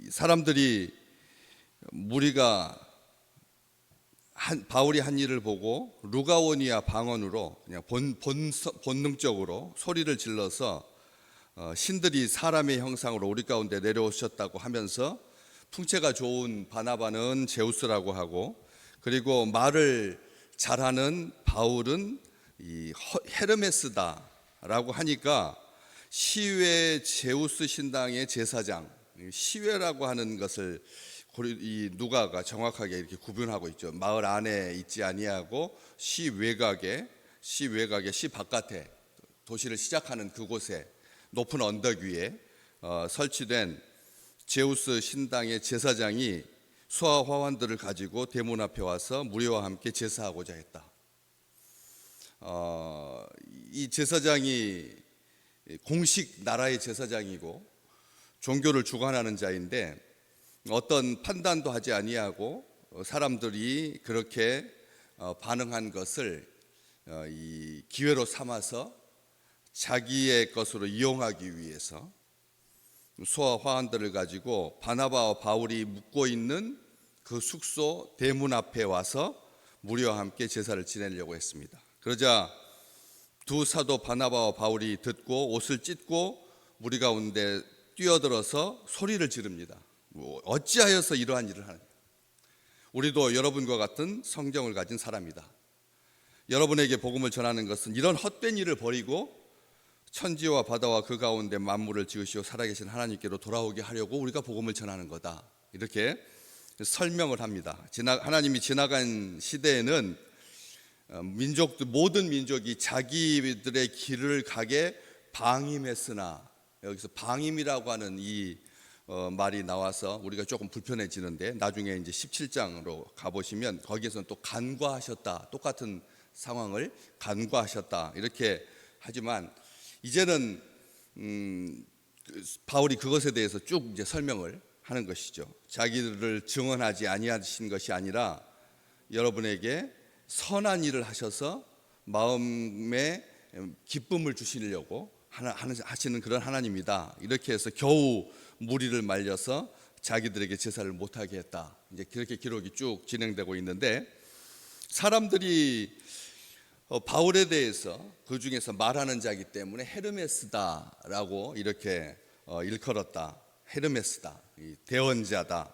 사람들이 무리가 바울이 한 일을 보고 루가오니아 방언으로 그냥 본능적으로 소리를 질러서 신들이 사람의 형상으로 우리 가운데 내려오셨다고 하면서 풍채가 좋은 바나바는 제우스라고 하고, 그리고 말을 잘하는 바울은 이 헤르메스다라고 하니까 시외 제우스 신당의 제사장, 시외라고 하는 것을 이 누가가 정확하게 이렇게 구분하고 있죠. 마을 안에 있지 아니하고 시외곽에 시 바깥에 도시를 시작하는 그곳에 높은 언덕 위에 설치된 제우스 신당의 제사장이 수하 화환들을 가지고 대문 앞에 와서 무리와 함께 제사하고자 했다. 이 제사장이 공식 나라의 제사장이고 종교를 주관하는 자인데 어떤 판단도 하지 아니하고 사람들이 그렇게 반응한 것을 이 기회로 삼아서 자기의 것으로 이용하기 위해서 수하 화환들을 가지고 바나바와 바울이 묵고 있는 그 숙소 대문 앞에 와서 무리와 함께 제사를 지내려고 했습니다. 그러자 두 사도 바나바와 바울이 듣고 옷을 찢고 무리 가운데 뛰어들어서 소리를 지릅니다. 어찌하여서 이러한 일을 하느냐? 우리도 여러분과 같은 성경을 가진 사람이다. 여러분에게 복음을 전하는 것은 이런 헛된 일을 버리고 천지와 바다와 그 가운데 만물을 지으시고 살아계신 하나님께로 돌아오게 하려고 우리가 복음을 전하는 거다. 이렇게 설명을 합니다. 하나님이 지나간 시대에는 모든 민족이 자기들의 길을 가게 방임했으나, 여기서 방임이라고 하는 이 말이 나와서 우리가 조금 불편해지는데, 나중에 이제 17장으로 가보시면 거기에서는 또 간과하셨다, 똑같은 상황을 간과하셨다 이렇게 하지만, 이제는 바울이 그것에 대해서 쭉 이제 설명을 하는 것이죠. 자기들을 증언하지 아니하신 것이 아니라 여러분에게 선한 일을 하셔서 마음에 기쁨을 주시려고 하시는 그런 하나님이다. 이렇게 해서 겨우 무리를 말려서 자기들에게 제사를 못하게 했다. 이제 그렇게 기록이 쭉 진행되고 있는데, 사람들이 바울에 대해서 그 중에서 말하는 자이기 때문에 헤르메스다라고 이렇게 일컬었다. 헤르메스다, 이 대언자다.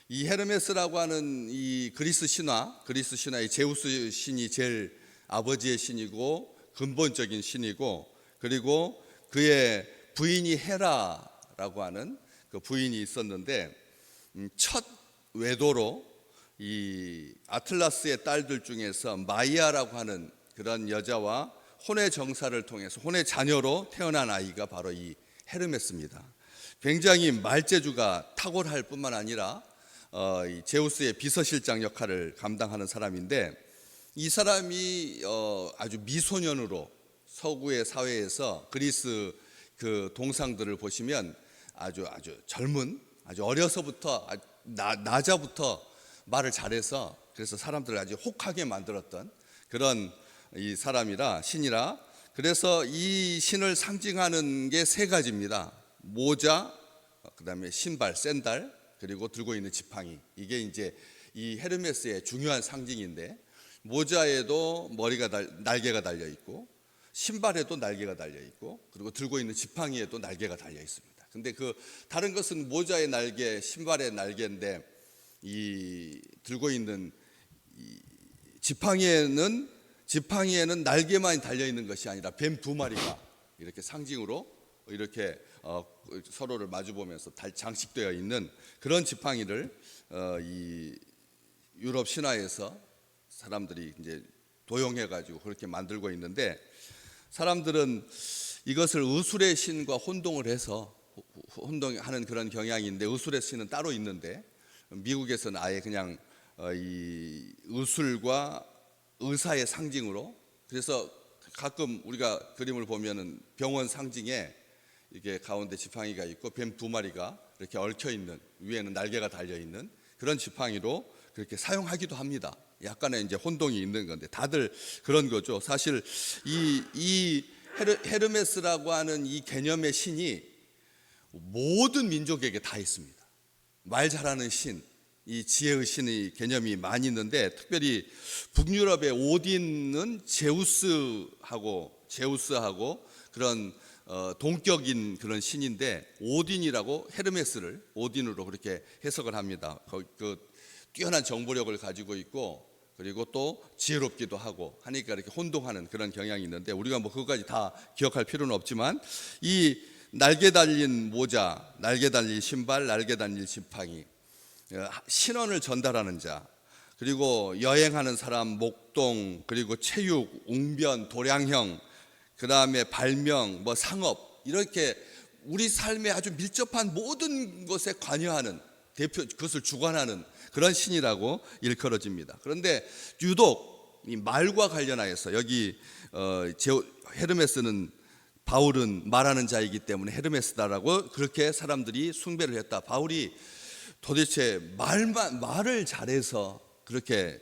이 헤르메스라고 하는 이 그리스 신화의 제우스 신이 제일 아버지의 신이고 근본적인 신이고, 그리고 그의 부인이 헤라라고 하는 그 부인이 있었는데, 첫 외도로 이 아틀라스의 딸들 중에서 마이아라고 하는 그런 여자와 혼의 정사를 통해서 혼의 자녀로 태어난 아이가 바로 이 헤르메스입니다. 굉장히 말재주가 탁월할 뿐만 아니라 이 제우스의 비서실장 역할을 감당하는 사람인데, 이 사람이 아주 미소년으로 서구의 사회에서 그리스 그 동상들을 보시면 아주 젊은, 아주 어려서부터 나자부터 말을 잘해서 그래서 사람들을 아주 혹하게 만들었던 그런 이 사람이라, 신이라. 그래서 이 신을 상징하는 게 세 가지입니다. 모자, 그다음에 신발, 샌달, 그리고 들고 있는 지팡이. 이게 이제 이 헤르메스의 중요한 상징인데, 모자에도 날개가 달려 있고, 신발에도 날개가 달려 있고, 그리고 들고 있는 지팡이에도 날개가 달려 있습니다. 근데 그 다른 것은 모자의 날개, 신발의 날개인데, 이 들고 있는 이 지팡이에는 날개만 달려 있는 것이 아니라 뱀 두 마리가 이렇게 상징으로 이렇게 서로를 마주 보면서 장식되어 있는 그런 지팡이를 이 유럽 신화에서 사람들이 이제 도용해 가지고 그렇게 만들고 있는데, 사람들은 이것을 의술의 신과 혼동을 해서 혼동하는 그런 경향인데, 의술의 신은 따로 있는데 미국에서는 아예 그냥 이 의술과 의사의 상징으로, 그래서 가끔 우리가 그림을 보면은 병원 상징에 이게 가운데 지팡이가 있고 뱀 두 마리가 이렇게 얽혀 있는, 위에는 날개가 달려 있는 그런 지팡이로 그렇게 사용하기도 합니다. 약간의 이제 혼동이 있는 건데 다들 그런 거죠. 사실 이 헤르메스라고 하는 이 개념의 신이 모든 민족에게 다 있습니다. 말 잘하는 신, 이 지혜의 신의 개념이 많이 있는데, 특별히 북유럽의 오딘은 제우스하고 그런 동격인 그런 신인데, 오딘이라고 헤르메스를 오딘으로 그렇게 해석을 합니다. 그 뛰어난 정보력을 가지고 있고, 그리고 또 지혜롭기도 하고 하니까 이렇게 혼동하는 그런 경향이 있는데, 우리가 뭐 그것까지 다 기억할 필요는 없지만, 이 날개 달린 모자, 날개 달린 신발, 날개 달린 지팡이, 신원을 전달하는 자, 그리고 여행하는 사람, 목동, 그리고 체육, 웅변, 도량형, 그 다음에 발명, 뭐 상업, 이렇게 우리 삶에 아주 밀접한 모든 것에 관여하는 대표, 그것을 주관하는 그런 신이라고 일컬어집니다. 그런데 유독 이 말과 관련하여서 여기 헤르메스는, 바울은 말하는 자이기 때문에 헤르메스다라고 그렇게 사람들이 숭배를 했다. 바울이 도대체 말을 잘해서 그렇게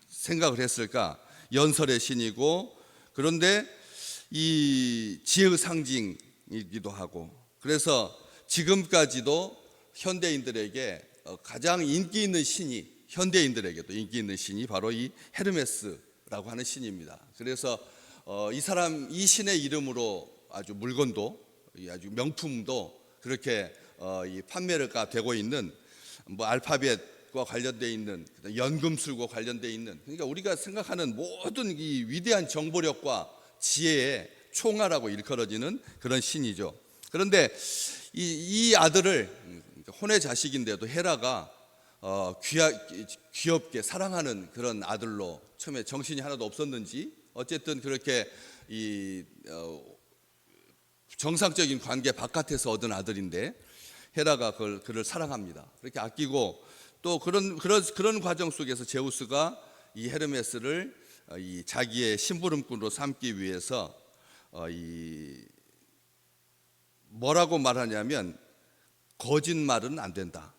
생각을 했을까? 연설의 신이고, 그런데 이 지혜의 상징이기도 하고, 그래서 지금까지도 현대인들에게 가장 인기 있는 신이, 현대인들에게도 인기 있는 신이 바로 이 헤르메스라고 하는 신입니다. 그래서 이 신의 이름으로 아주 물건도, 아주 명품도 그렇게 이 판매가 되고 있는, 뭐 알파벳과 관련되어 있는, 연금술과 관련되어 있는, 그러니까 우리가 생각하는 모든 이 위대한 정보력과 지혜의 총화라고 일컬어지는 그런 신이죠. 그런데 이 아들을, 혼의 자식인데도 헤라가 귀엽게 사랑하는 그런 아들로, 처음에 정신이 하나도 없었는지 어쨌든 그렇게 정상적인 관계 바깥에서 얻은 아들인데, 헤라가 그를 사랑합니다. 그렇게 아끼고, 또 그런 과정 속에서 제우스가 이 헤르메스를 이 자기의 심부름꾼으로 삼기 위해서 뭐라고 말하냐면, 거짓말은 안 된다.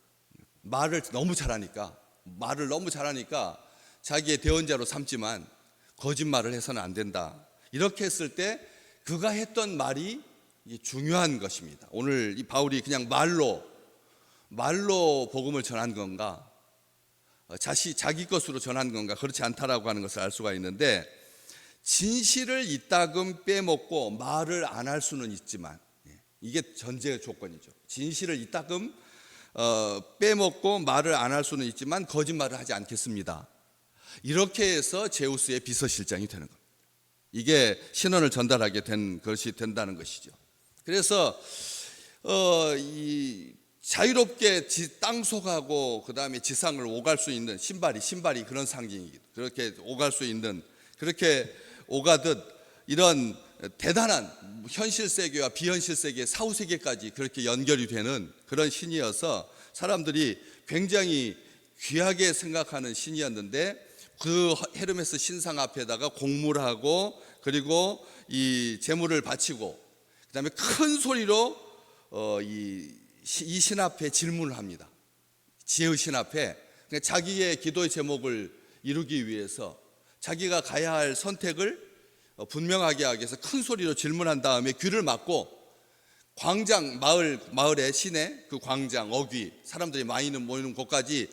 말을 너무 잘하니까 자기의 대언자로 삼지만 거짓말을 해서는 안 된다. 이렇게 했을 때 그가 했던 말이 중요한 것입니다. 오늘 이 바울이 그냥 말로 복음을 전한 건가, 자기 것으로 전한 건가, 그렇지 않다라고 하는 것을 알 수가 있는데, 진실을 이따금 빼먹고 말을 안 할 수는 있지만, 이게 전제 조건이죠. 진실을 이따금 빼먹고 말을 안 할 수는 있지만 거짓말을 하지 않겠습니다. 이렇게 해서 제우스의 비서실장이 되는 겁니다. 이게 신원을 전달하게 된 것이 된다는 것이죠. 그래서 이 자유롭게 땅속하고 그 다음에 지상을 오갈 수 있는 신발이 그런 상징이기도, 그렇게 오갈 수 있는, 그렇게 오가듯 이런 대단한 현실 세계와 비현실 세계, 사후 세계까지 그렇게 연결이 되는 그런 신이어서 사람들이 굉장히 귀하게 생각하는 신이었는데, 그 헤르메스 신상 앞에다가 공물하고, 그리고 이 제물을 바치고, 그다음에 큰 소리로 이 신 앞에 질문을 합니다. 지혜의 신 앞에 자기의 기도의 제목을 이루기 위해서 자기가 가야 할 선택을 분명하게 하기 위해서 큰 소리로 질문한 다음에 귀를 막고, 광장, 마을의 시내 그 광장, 어귀, 사람들이 많이 모이는 곳까지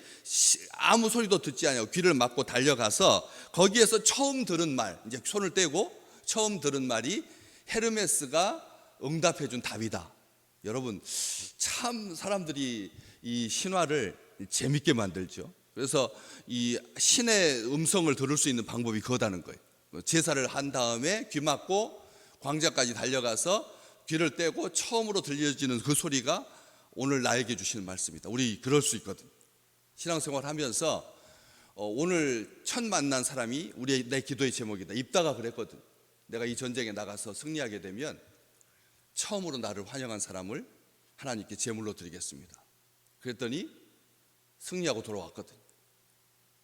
아무 소리도 듣지 않고 귀를 막고 달려가서 거기에서 처음 들은 말, 이제 손을 떼고 처음 들은 말이 헤르메스가 응답해 준 답이다. 여러분, 참 사람들이 이 신화를 재밌게 만들죠. 그래서 이 신의 음성을 들을 수 있는 방법이 그거다는 거예요. 제사를 한 다음에 귀 막고 광장까지 달려가서 귀를 떼고 처음으로 들려지는 그 소리가 오늘 나에게 주시는 말씀이다. 우리 그럴 수 있거든. 신앙생활 하면서 오늘 첫 만난 사람이 내 기도의 제목이다. 입다가 그랬거든. 내가 이 전쟁에 나가서 승리하게 되면 처음으로 나를 환영한 사람을 하나님께 제물로 드리겠습니다. 그랬더니 승리하고 돌아왔거든.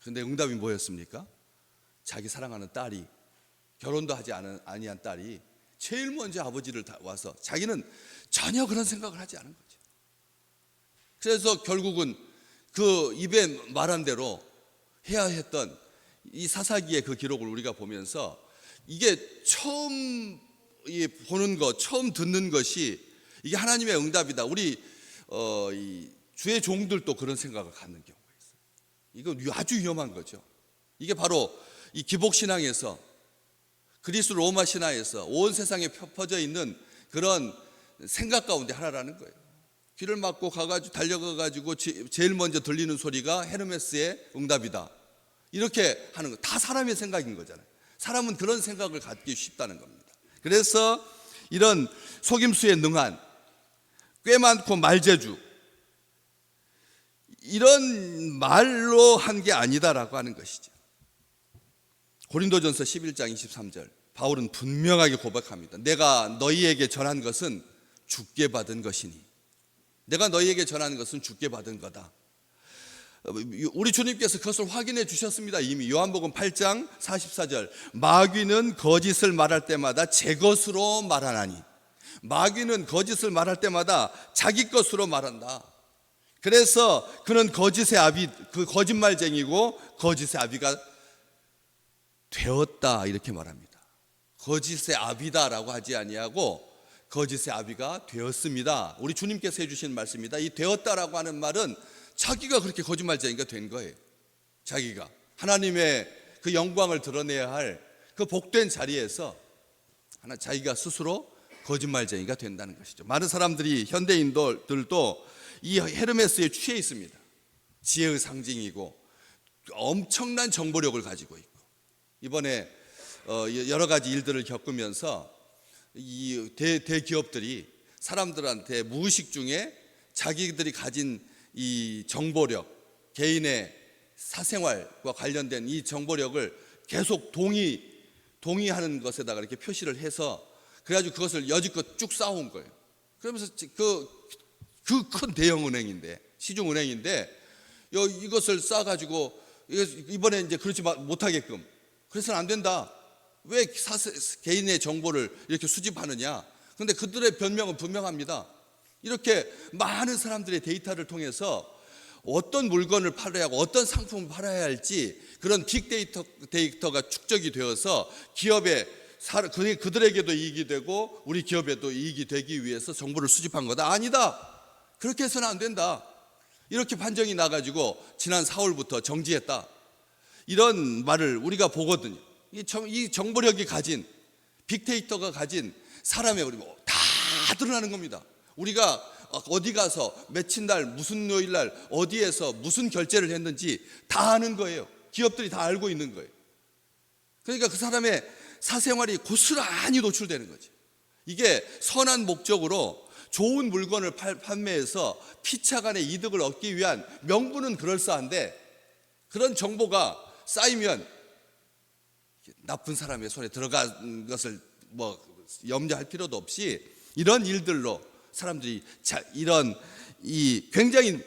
그런데 응답이 뭐였습니까? 자기 사랑하는 딸이, 결혼도 하지 아니한 딸이 제일 먼저 아버지를 와서, 자기는 전혀 그런 생각을 하지 않은 거죠. 그래서 결국은 그 입에 말한 대로 해야 했던 이 사사기의 그 기록을 우리가 보면서, 이게 처음 보는 것, 처음 듣는 것이 이게 하나님의 응답이다. 우리 이 주의 종들도 그런 생각을 갖는 경우가 있어요. 이거 아주 위험한 거죠. 이게 바로 이 기복신앙에서, 그리스 로마 신화에서 온 세상에 퍼져 있는 그런 생각 가운데 하나라는 거예요. 귀를 막고 가가지고 달려가가지고 제일 먼저 들리는 소리가 헤르메스의 응답이다. 이렇게 하는 거 다 사람의 생각인 거잖아요. 사람은 그런 생각을 갖기 쉽다는 겁니다. 그래서 이런 속임수에 능한, 꽤 많고 말재주, 이런 말로 한 게 아니다라고 하는 것이죠. 고린도전서 11장 23절 바울은 분명하게 고백합니다. 내가 너희에게 전한 것은 주께 받은 것이니, 내가 너희에게 전한 것은 주께 받은 거다. 우리 주님께서 그것을 확인해 주셨습니다. 이미 요한복음 8장 44절 마귀는 거짓을 말할 때마다 제 것으로 말하나니, 마귀는 거짓을 말할 때마다 자기 것으로 말한다. 그래서 그는 거짓의 아비, 그 거짓말쟁이고 거짓의 아비가 되었다, 이렇게 말합니다. 거짓의 아비다라고 하지 아니하고 거짓의 아비가 되었습니다. 우리 주님께서 해주신 말씀입니다. 이 되었다라고 하는 말은 자기가 그렇게 거짓말쟁이가 된 거예요. 자기가 하나님의 그 영광을 드러내야 할 그 복된 자리에서 자기가 스스로 거짓말쟁이가 된다는 것이죠. 많은 사람들이, 현대인들도 이 헤르메스에 취해 있습니다. 지혜의 상징이고 엄청난 정보력을 가지고 있고, 이번에 여러 가지 일들을 겪으면서 이 대기업들이 사람들한테 무의식 중에 자기들이 가진 이 정보력, 개인의 사생활과 관련된 이 정보력을 계속 동의하는 것에다가 이렇게 표시를 해서, 그래가지고 그것을 여지껏 쭉 쌓아온 거예요. 그러면서 그 큰 대형 은행인데, 시중 은행인데, 이것을 쌓아가지고 이번에 이제 그렇지 못하게끔, 그래서는 안 된다. 왜 개인의 정보를 이렇게 수집하느냐? 그런데 그들의 변명은 분명합니다. 이렇게 많은 사람들의 데이터를 통해서 어떤 물건을 팔아야 하고 어떤 상품을 팔아야 할지, 그런 빅데이터가 축적이 되어서 그들에게도 이익이 되고 우리 기업에도 이익이 되기 위해서 정보를 수집한 거다. 아니다. 그렇게 해서는 안 된다. 이렇게 판정이 나가지고 지난 4월부터 정지했다. 이런 말을 우리가 보거든요. 이 정보력이 가진, 빅데이터가 가진 사람의 우리 다 드러나는 겁니다. 우리가 어디 가서 며칠 날, 무슨 요일 날 어디에서 무슨 결제를 했는지 다 아는 거예요. 기업들이 다 알고 있는 거예요. 그러니까 그 사람의 사생활이 고스란히 노출되는 거죠. 이게 선한 목적으로 좋은 물건을 판매해서 피차간의 이득을 얻기 위한 명분은 그럴싸한데, 그런 정보가 쌓이면 나쁜 사람의 손에 들어간 것을 염려할 필요도 없이 이런 일들로 사람들이 이런 굉장히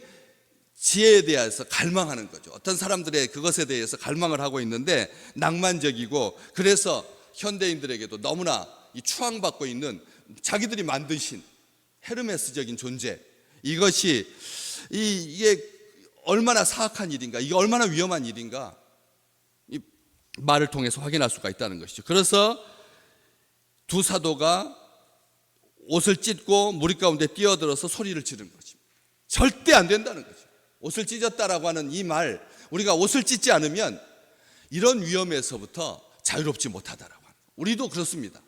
지혜에 대해서 갈망하는 거죠. 어떤 사람들의 그것에 대해서 갈망을 하고 있는데 낭만적이고, 그래서 현대인들에게도 너무나 추앙받고 있는 자기들이 만드신 헤르메스적인 존재, 이게 얼마나 사악한 일인가, 이게 얼마나 위험한 일인가, 이 말을 통해서 확인할 수가 있다는 것이죠. 그래서 두 사도가 옷을 찢고 무리 가운데 뛰어들어서 소리를 지른 거죠. 절대 안 된다는 거죠. 옷을 찢었다라고 하는 이 말, 우리가 옷을 찢지 않으면 이런 위험에서부터 자유롭지 못하다라고 하는, 우리도 그렇습니다.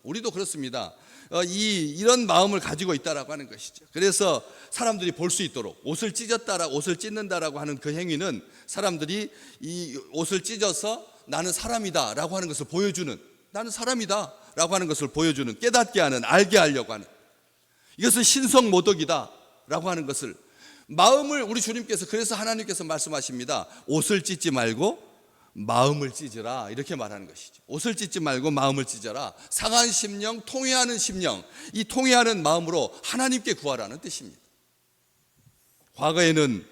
이런 마음을 가지고 있다라고 하는 것이죠. 그래서 사람들이 볼 수 있도록 옷을 찢는다라고 하는 그 행위는 사람들이 이 옷을 찢어서 나는 사람이다라고 하는 것을 보여주는, 나는 사람이다라고 하는 것을 보여주는, 깨닫게 하는, 알게 하려고 하는, 이것은 신성모독이다라고 하는 것을, 마음을, 우리 주님께서, 그래서 하나님께서 말씀하십니다. 옷을 찢지 말고 마음을 찢으라, 이렇게 말하는 것이죠. 옷을 찢지 말고 마음을 찢어라. 상한 심령, 통회하는 심령, 이 통회하는 마음으로 하나님께 구하라는 뜻입니다. 과거에는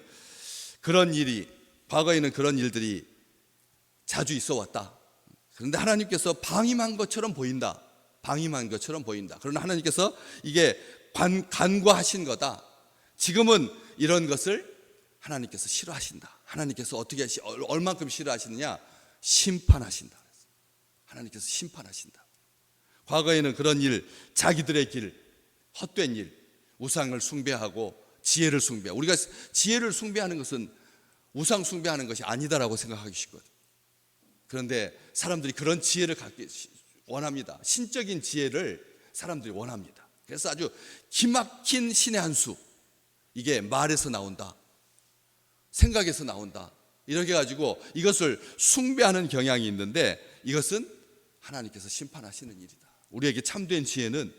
그런 일들이 자주 있어 왔다. 그런데 하나님께서 방임한 것처럼 보인다. 그러나 하나님께서 이게 간과하신 거다. 지금은 이런 것을 하나님께서 싫어하신다. 하나님께서 얼만큼 싫어하시느냐? 심판하신다. 하나님께서 심판하신다. 과거에는 그런 일, 자기들의 길, 헛된 일, 우상을 숭배하고 지혜를 숭배하고, 우리가 지혜를 숭배하는 것은 우상 숭배하는 것이 아니다라고 생각하기 쉽거든. 그런데 사람들이 그런 지혜를 갖기 원합니다. 신적인 지혜를 사람들이 원합니다. 그래서 아주 기막힌 신의 한 수, 이게 말에서 나온다, 생각에서 나온다, 이렇게 가지고 이것을 숭배하는 경향이 있는데, 이것은 하나님께서 심판하시는 일이다. 우리에게 참된 지혜는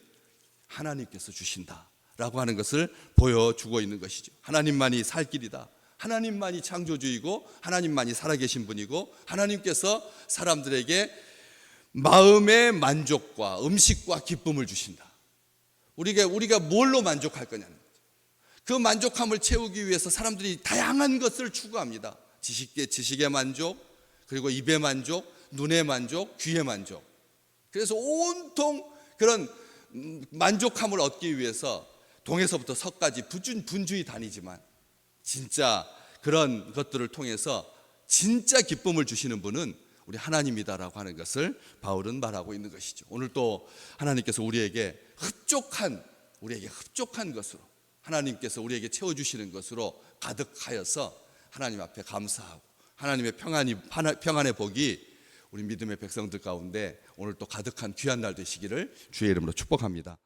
하나님께서 주신다라고 하는 것을 보여주고 있는 것이죠. 하나님만이 살 길이다. 하나님만이 창조주이고 하나님만이 살아계신 분이고, 하나님께서 사람들에게 마음의 만족과 음식과 기쁨을 주신다. 우리가 뭘로 만족할 거냐는 거죠. 그 만족함을 채우기 위해서 사람들이 다양한 것을 추구합니다. 지식의 만족, 그리고 입의 만족, 눈의 만족, 귀의 만족. 그래서 온통 그런 만족함을 얻기 위해서 동에서부터 서까지 분주히 다니지만, 진짜 그런 것들을 통해서 진짜 기쁨을 주시는 분은 우리 하나님이다라고 하는 것을 바울은 말하고 있는 것이죠. 오늘 또 하나님께서 우리에게 흡족한 것으로, 하나님께서 우리에게 채워주시는 것으로 가득하여서 하나님 앞에 감사하고, 하나님의 평안의 복이 우리 믿음의 백성들 가운데 오늘 또 가득한 귀한 날 되시기를 주의 이름으로 축복합니다.